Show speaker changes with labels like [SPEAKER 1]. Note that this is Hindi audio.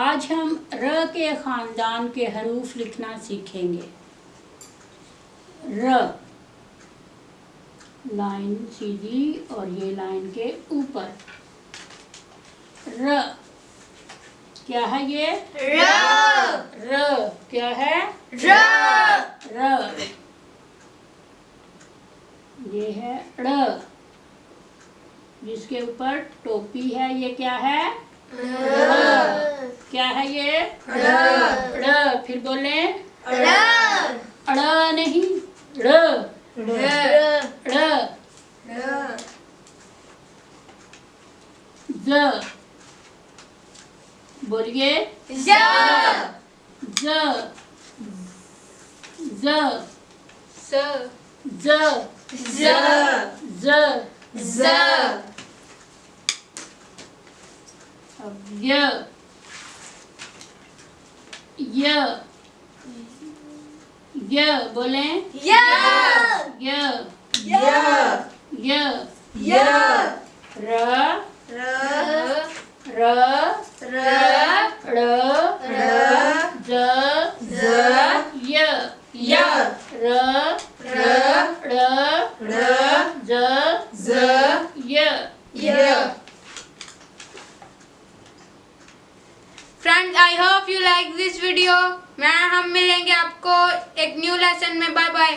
[SPEAKER 1] आज हम र के खानदान के हरूफ लिखना सीखेंगे। र, लाइन सीधी और ये लाइन के ऊपर। र क्या है ये?
[SPEAKER 2] र।
[SPEAKER 1] र क्या है?
[SPEAKER 2] र।
[SPEAKER 1] र। ये है ड़, जिसके ऊपर टोपी है, ये क्या है? ड़। क्या है ये? ड़। फिर बोले ड़ नहीं, ड़। ड़। ज, बोलिए ज। ज। ज। अब य। बोले य। र।
[SPEAKER 2] Friends, I hope you like this video. हम मिलेंगे आपको एक न्यू लेसन में। Bye bye.